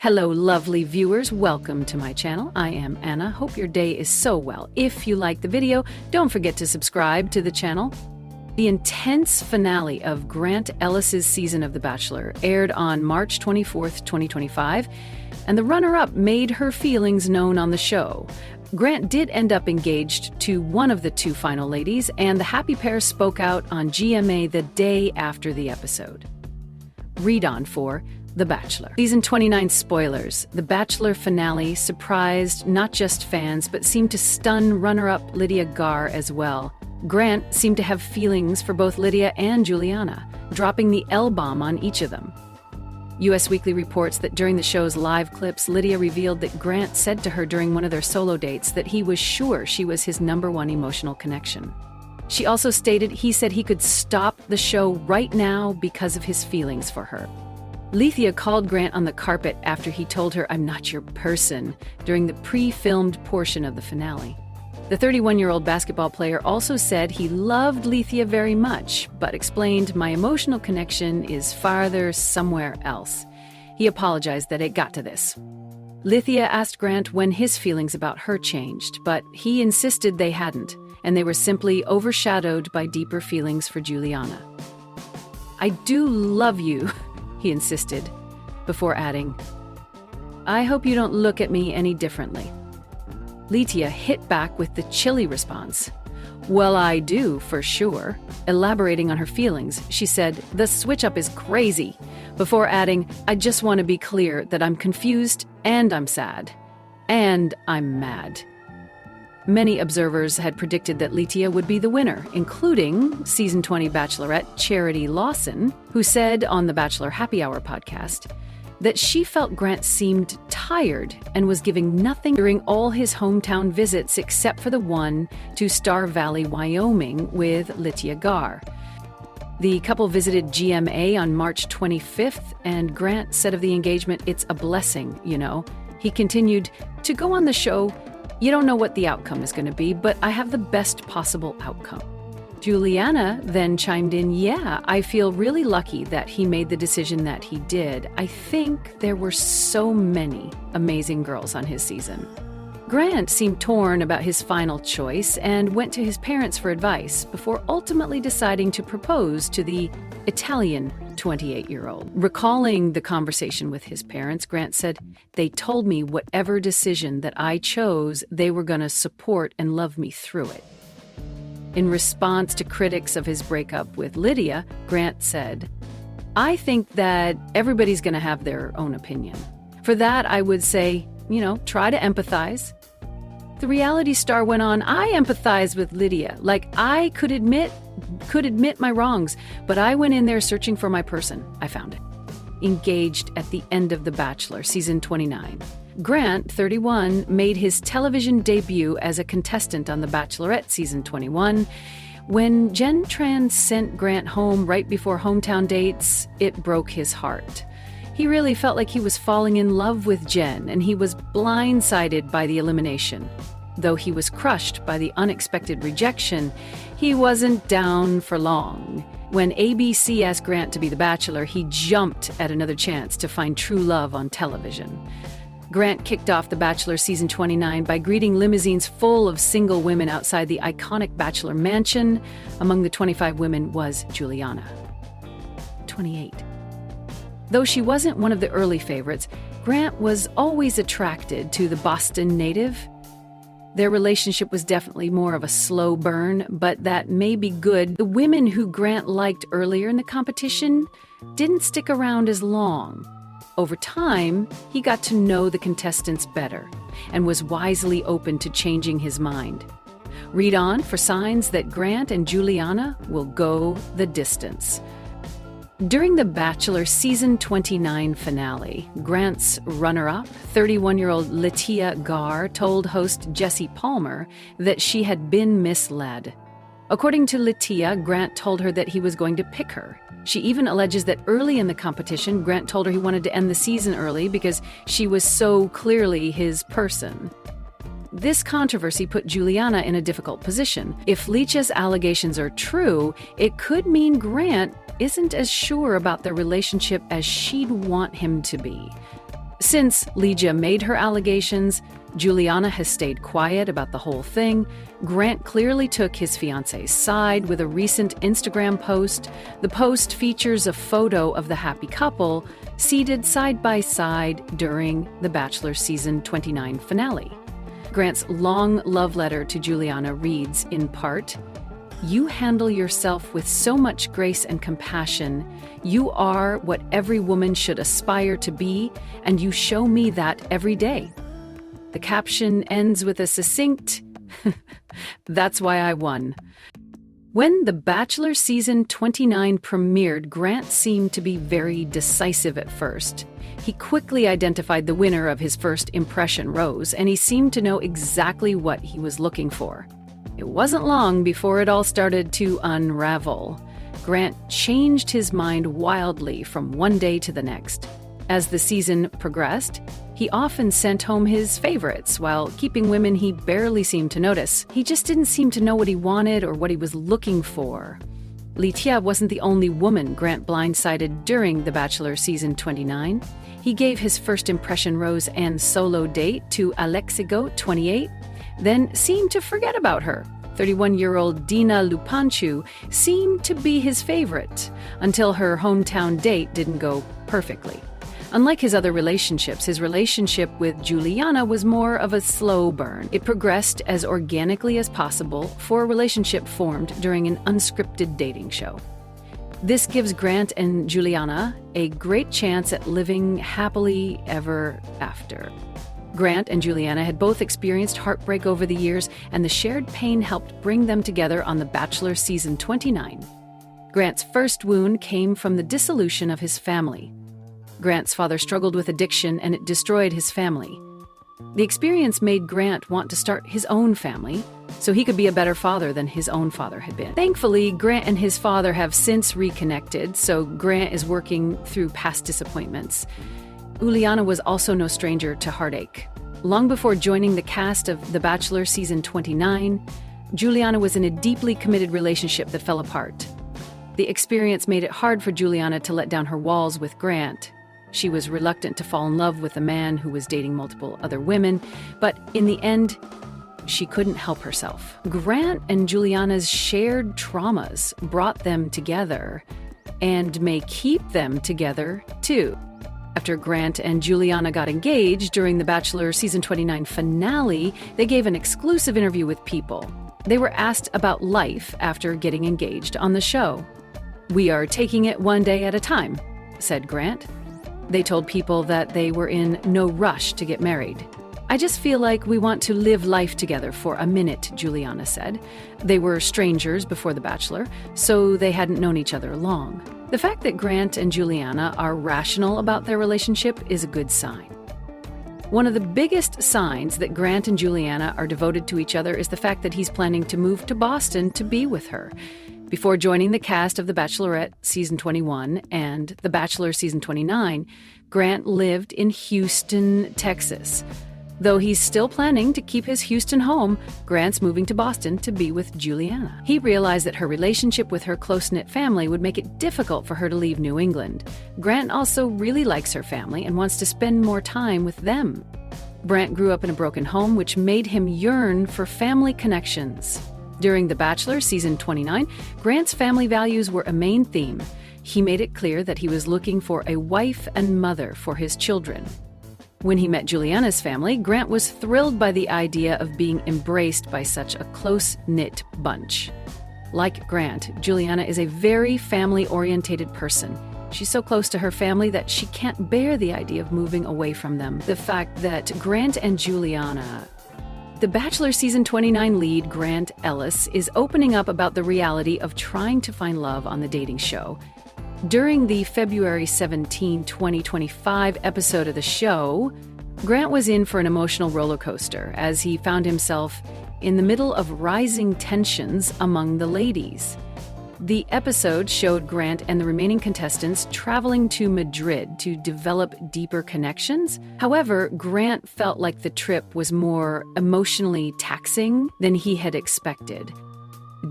Hello, lovely viewers. Welcome to my channel. I am Anna. Hope your day is so well. If you like the video, don't forget to subscribe to the channel. The intense finale of Grant Ellis's season of The Bachelor aired on March 24th, 2025, and the runner-up made her feelings known on the show. Grant did end up engaged to one of the two final ladies, and the happy pair spoke out on GMA the day after the episode. Read on for The Bachelor. Season 29 spoilers. The Bachelor finale surprised not just fans, but seemed to stun runner-up Lydia Garr as well. Grant seemed to have feelings for both Lydia and Juliana, dropping the L-bomb on each of them. US Weekly reports that during the show's live clips, Lydia revealed that Grant said to her during one of their solo dates that he was sure she was his #1 emotional connection. She also stated he said he could stop the show right now because of his feelings for her. Lydia called Grant on the carpet after he told her, "I'm not your person," during the pre-filmed portion of the finale. The 31-year-old basketball player also said he loved Lydia very much, but explained, "My emotional connection is farther somewhere else." He apologized that it got to this. Lydia asked Grant when his feelings about her changed, but he insisted they hadn't, and they were simply overshadowed by deeper feelings for Juliana. "I do love you," he insisted, before adding, "I hope you don't look at me any differently." Lydia hit back with the chilly response, "Well, I do, for sure." Elaborating on her feelings, she said, "The switch-up is crazy," before adding, "I just want to be clear that I'm confused and I'm sad. And I'm mad." Many observers had predicted that Lydia would be the winner, including Season 20 Bachelorette Charity Lawson, who said on the Bachelor Happy Hour podcast that she felt Grant seemed tired and was giving nothing during all his hometown visits except for the one to Star Valley, Wyoming with Lydia Garr. The couple visited GMA on March 25th, and Grant said of the engagement, "It's a blessing, you know." He continued, "To go on the show, you don't know what the outcome is going to be, but I have the best possible outcome." Juliana then chimed in, "Yeah, I feel really lucky that he made the decision that he did. I think there were so many amazing girls on his season." Grant seemed torn about his final choice and went to his parents for advice before ultimately deciding to propose to the Italian 28-year-old. Recalling the conversation with his parents, Grant said, "They told me whatever decision that I chose, they were going to support and love me through it." In response to critics of his breakup with Lydia, Grant said, "I think that everybody's going to have their own opinion. For that, I would say, try to empathize." The reality star went on, "I empathize with Lydia. Like, I could admit my wrongs, but I went in there searching for my person. I found it." Engaged at the end of The Bachelor, Season 29. Grant, 31, made his television debut as a contestant on The Bachelorette Season 21. When Jen Tran sent Grant home right before hometown dates, it broke his heart. He really felt like he was falling in love with Jen, and he was blindsided by the elimination. Though he was crushed by the unexpected rejection, he wasn't down for long. When ABC asked Grant to be The Bachelor, he jumped at another chance to find true love on television. Grant kicked off The Bachelor Season 29 by greeting limousines full of single women outside the iconic Bachelor mansion. Among the 25 women was Juliana, 28. Though she wasn't one of the early favorites, Grant was always attracted to the Boston native. Their relationship was definitely more of a slow burn, but that may be good. The women who Grant liked earlier in the competition didn't stick around as long. Over time, he got to know the contestants better and was wisely open to changing his mind. Read on for signs that Grant and Juliana will go the distance. During The Bachelor Season 29 finale, Grant's runner-up, 31-year-old Lydia Garr, told host Jesse Palmer that she had been misled. According to Lydia, Grant told her that he was going to pick her. She even alleges that early in the competition, Grant told her he wanted to end the season early because she was so clearly his person. This controversy put Juliana in a difficult position. If Lydia's allegations are true, it could mean Grant isn't as sure about their relationship as she'd want him to be. Since Legia made her allegations, Juliana has stayed quiet about the whole thing. Grant clearly took his fiancée's side with a recent Instagram post. The post features a photo of the happy couple seated side by side during the Bachelor Season 29 finale. Grant's long love letter to Juliana reads, in part, "You handle yourself with so much grace and compassion. You are what every woman should aspire to be, and you show me that every day." The caption ends with a succinct, "That's why I won." When The Bachelor Season 29 premiered, Grant seemed to be very decisive at first. He quickly identified the winner of his first impression rose, and he seemed to know exactly what he was looking for. It wasn't long before it all started to unravel. Grant changed his mind wildly from one day to the next. As the season progressed, he often sent home his favorites while keeping women he barely seemed to notice. He just didn't seem to know what he wanted or what he was looking for. Letia wasn't the only woman Grant blindsided during The Bachelor Season 29. He gave his first impression rose and solo date to Alexigo, 28, then seemed to forget about her. 31-year-old Dina Lupanchu seemed to be his favorite, until her hometown date didn't go perfectly. Unlike his other relationships, his relationship with Juliana was more of a slow burn. It progressed as organically as possible for a relationship formed during an unscripted dating show. This gives Grant and Juliana a great chance at living happily ever after. Grant and Juliana had both experienced heartbreak over the years, and the shared pain helped bring them together on The Bachelor Season 29. Grant's first wound came from the dissolution of his family. Grant's father struggled with addiction, and it destroyed his family. The experience made Grant want to start his own family, so he could be a better father than his own father had been. Thankfully, Grant and his father have since reconnected, so Grant is working through past disappointments. Juliana was also no stranger to heartache. Long before joining the cast of The Bachelor Season 29, Juliana was in a deeply committed relationship that fell apart. The experience made it hard for Juliana to let down her walls with Grant. She was reluctant to fall in love with a man who was dating multiple other women, but in the end, she couldn't help herself. Grant and Juliana's shared traumas brought them together and may keep them together, too. After Grant and Juliana got engaged during the Bachelor Season 29 finale, they gave an exclusive interview with People. They were asked about life after getting engaged on the show. "We are taking it one day at a time," said Grant. They told People that they were in no rush to get married. "I just feel like we want to live life together for a minute," Juliana said. They were strangers before The Bachelor, so they hadn't known each other long. The fact that Grant and Juliana are rational about their relationship is a good sign. One of the biggest signs that Grant and Juliana are devoted to each other is the fact that he's planning to move to Boston to be with her. Before joining the cast of The Bachelorette Season 21 and The Bachelor Season 29, Grant lived in Houston, Texas. Though he's still planning to keep his Houston home, Grant's moving to Boston to be with Juliana. He realized that her relationship with her close-knit family would make it difficult for her to leave New England. Grant also really likes her family and wants to spend more time with them. Grant grew up in a broken home, which made him yearn for family connections. During The Bachelor Season 29, Grant's family values were a main theme. He made it clear that he was looking for a wife and mother for his children. When he met Juliana's family, Grant was thrilled by the idea of being embraced by such a close-knit bunch. Like Grant, Juliana is a very family-orientated person. She's so close to her family that she can't bear the idea of moving away from them. The fact that Grant and Juliana... The Bachelor Season 29 lead, Grant Ellis, is opening up about the reality of trying to find love on the dating show. During the February 17, 2025 episode of the show, Grant was in for an emotional roller coaster as he found himself in the middle of rising tensions among the ladies. The episode showed Grant and the remaining contestants traveling to Madrid to develop deeper connections. However, Grant felt like the trip was more emotionally taxing than he had expected.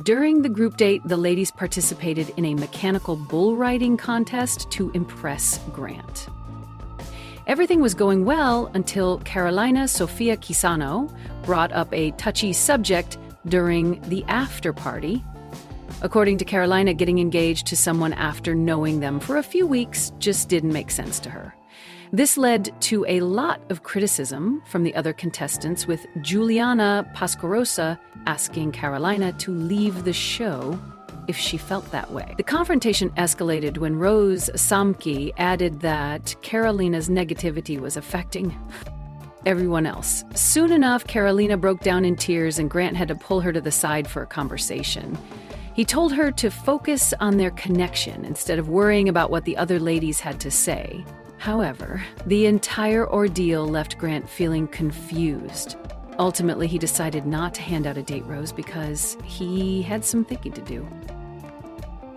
During the group date, the ladies participated in a mechanical bull riding contest to impress Grant. Everything was going well until Carolina Sofia Quisano brought up a touchy subject during the after party. According to Carolina, getting engaged to someone after knowing them for a few weeks just didn't make sense to her. This led to a lot of criticism from the other contestants, with Juliana Pasquarosa asking Carolina to leave the show if she felt that way. The confrontation escalated when Rose Samke added that Carolina's negativity was affecting everyone else. Soon enough, Carolina broke down in tears and Grant had to pull her to the side for a conversation. He told her to focus on their connection instead of worrying about what the other ladies had to say. However, the entire ordeal left Grant feeling confused. Ultimately, he decided not to hand out a date rose because he had some thinking to do.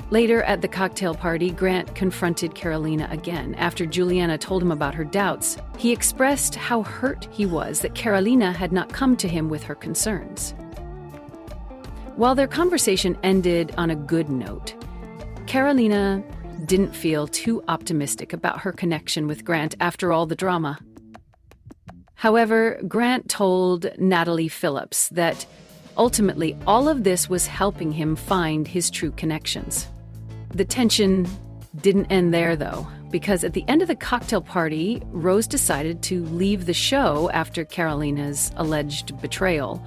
Later at the cocktail party, Grant confronted Carolina again. After Juliana told him about her doubts, he expressed how hurt he was that Carolina had not come to him with her concerns. While their conversation ended on a good note, Carolina didn't feel too optimistic about her connection with Grant after all the drama. However, Grant told Natalie Phillips that ultimately all of this was helping him find his true connections. The tension didn't end there, though, because at the end of the cocktail party, Rose decided to leave the show after Carolina's alleged betrayal.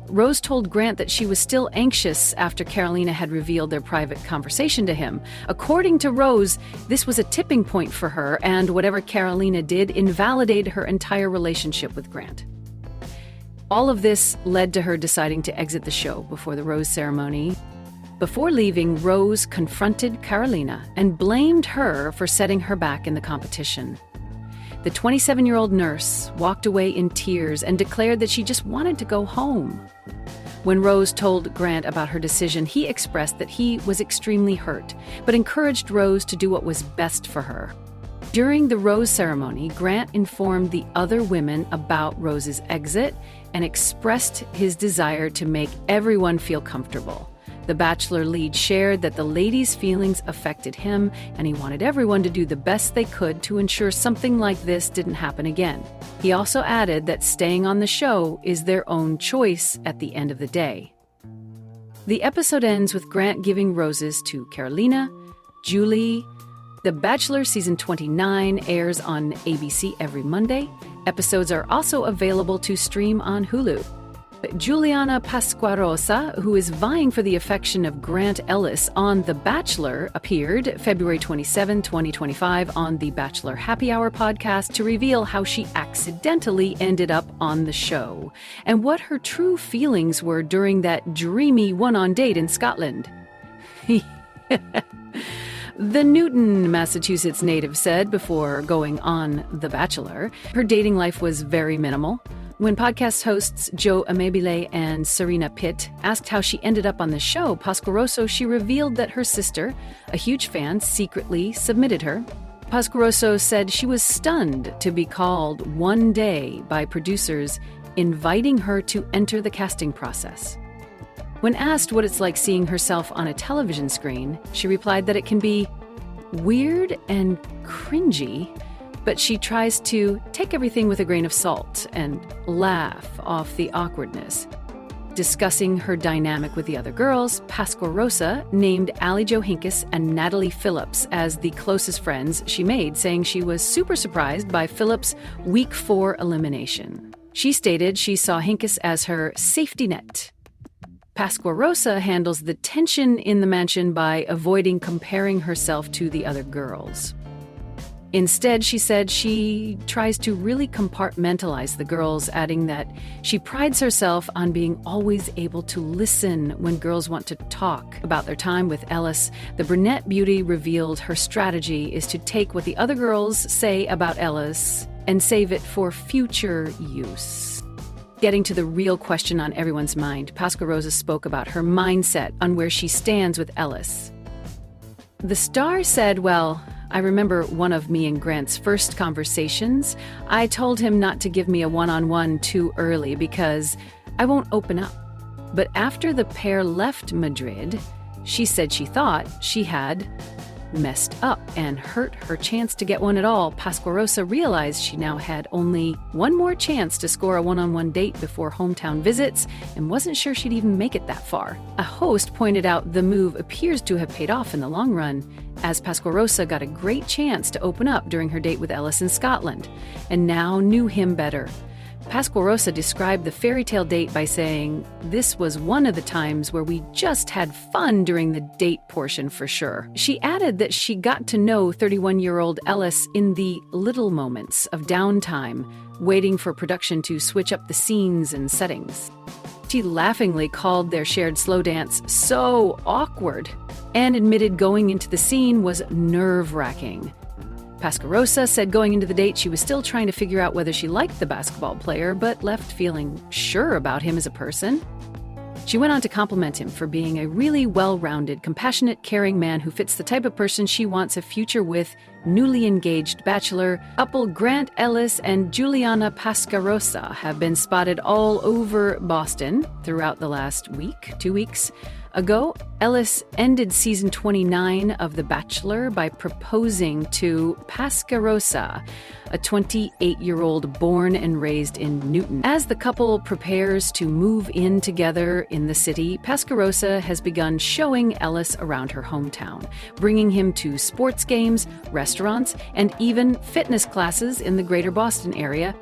Rose told Grant that she was still anxious after Carolina had revealed their private conversation to him. According to Rose, this was a tipping point for her, and whatever Carolina did invalidated her entire relationship with Grant. All of this led to her deciding to exit the show before the rose ceremony. Before leaving, Rose confronted Carolina and blamed her for setting her back in the competition. The 27-year-old nurse walked away in tears and declared that she just wanted to go home. When Rose told Grant about her decision, he expressed that he was extremely hurt, but encouraged Rose to do what was best for her. During the rose ceremony, Grant informed the other women about Rose's exit and expressed his desire to make everyone feel comfortable. The Bachelor lead shared that the ladies' feelings affected him, and he wanted everyone to do the best they could to ensure something like this didn't happen again. He also added that staying on the show is their own choice at the end of the day. The episode ends with Grant giving roses to Carolina, Julie. The Bachelor Season 29 airs on ABC every Monday. Episodes are also available to stream on Hulu. Juliana Pasquarosa, who is vying for the affection of Grant Ellis on The Bachelor, appeared February 27, 2025 on the Bachelor Happy Hour podcast to reveal how she accidentally ended up on the show and what her true feelings were during that dreamy one-on date in Scotland. The Newton, Massachusetts native said before going on The Bachelor, her dating life was very minimal. When podcast hosts Joe Amabile and Serena Pitt asked how she ended up on the show, Pasquaroso, she revealed that her sister, a huge fan, secretly submitted her. Pasquaroso said she was stunned to be called one day by producers inviting her to enter the casting process. When asked what it's like seeing herself on a television screen, she replied that it can be weird and cringy, but she tries to take everything with a grain of salt and laugh off the awkwardness. Discussing her dynamic with the other girls, Pasquarosa named Allie Jo Hinkes and Natalie Phillips as the closest friends she made, saying she was super surprised by Phillips' Week 4 elimination. She stated she saw Hinkes as her safety net. Pasquarosa handles the tension in the mansion by avoiding comparing herself to the other girls. Instead, she said she tries to really compartmentalize the girls, adding that she prides herself on being always able to listen when girls want to talk about their time with Ellis. The brunette beauty revealed her strategy is to take what the other girls say about Ellis and save it for future use. Getting to the real question on everyone's mind, Pasquarosa spoke about her mindset on where she stands with Ellis. The star said, "Well, I remember one of me and Grant's first conversations. I told him not to give me a one-on-one too early because I won't open up. But after the pair left Madrid, she said she thought she had messed up and hurt her chance to get one at all, Pasquarosa realized she now had only one more chance to score a one-on-one date before hometown visits and wasn't sure she'd even make it that far. A host pointed out the move appears to have paid off in the long run, as Pasquarosa got a great chance to open up during her date with Ellis in Scotland, and now knew him better. Pasquarosa described the fairy tale date by saying, "This was one of the times where we just had fun during the date portion for sure." She added that she got to know 31-year-old Ellis in the little moments of downtime, waiting for production to switch up the scenes and settings. She laughingly called their shared slow dance so awkward and admitted going into the scene was nerve-wracking. Pasquarosa said going into the date she was still trying to figure out whether she liked the basketball player, but left feeling sure about him as a person. She went on to compliment him for being a really well-rounded, compassionate, caring man who fits the type of person she wants a future with. Newly engaged Bachelor couple Grant Ellis and Juliana Pasquarosa have been spotted all over Boston throughout the last week, 2 weeks ago. Ellis ended season 29 of The Bachelor by proposing to Pasquarosa, a 28-year-old born and raised in Newton. As the couple prepares to move in together in the city, Pasquarosa has begun showing Ellis around her hometown, bringing him to sports games, restaurants, and even fitness classes in the greater Boston area.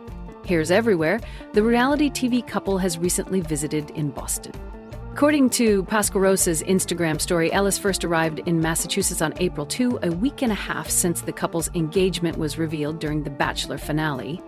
Here's everywhere. The reality TV couple has recently visited in Boston. According to Pasquarosa's Instagram story, Ellis first arrived in Massachusetts on April 2, a week and a half since the couple's engagement was revealed during the Bachelor finale.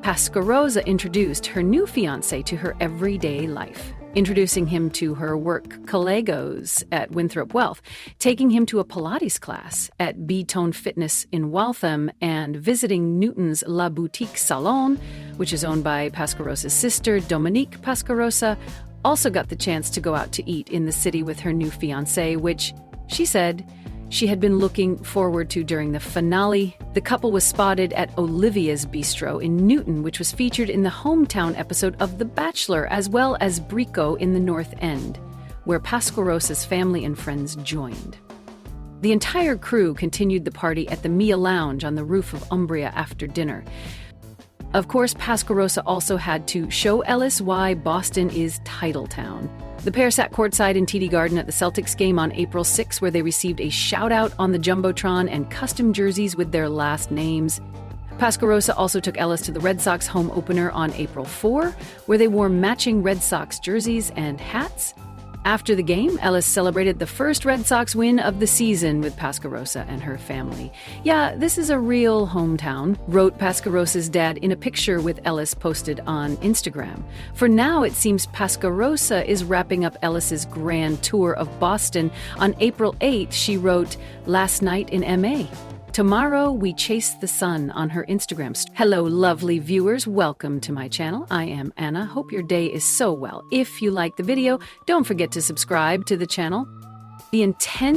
Pasquarosa introduced her new fiancé to her everyday life, introducing him to her work colleagues at Winthrop Wealth, taking him to a Pilates class at B-Tone Fitness in Waltham, and visiting Newton's La Boutique Salon, which is owned by Pasquarosa's sister, Dominique Pasquarosa. Also got the chance to go out to eat in the city with her new fiancé, which she said she had been looking forward to during the finale. The couple was spotted at Olivia's Bistro in Newton, which was featured in the hometown episode of The Bachelor, as well as Brico in the North End, where Pasquarosa's family and friends joined. The entire crew continued the party at the Mia Lounge on the roof of Umbria after dinner. Of course, Pasquarosa also had to show Ellis why Boston is title town. The pair sat courtside in TD Garden at the Celtics game on April 6, where they received a shout-out on the Jumbotron and custom jerseys with their last names. Pasquarosa also took Ellis to the Red Sox home opener on April 4, where they wore matching Red Sox jerseys and hats. After the game, Ellis celebrated the first Red Sox win of the season with Pasquarosa and her family. "Yeah, this is a real hometown," wrote Pasquarosa's dad in a picture with Ellis posted on Instagram. For now, it seems Pasquarosa is wrapping up Ellis's grand tour of Boston. On April 8th, she wrote, "Last night in MA. Tomorrow we chase the sun" on her Instagram. Hello, lovely viewers. Welcome to my channel. I am Anna. Hope your day is so well. If you like the video, don't forget to subscribe to the channel. The intense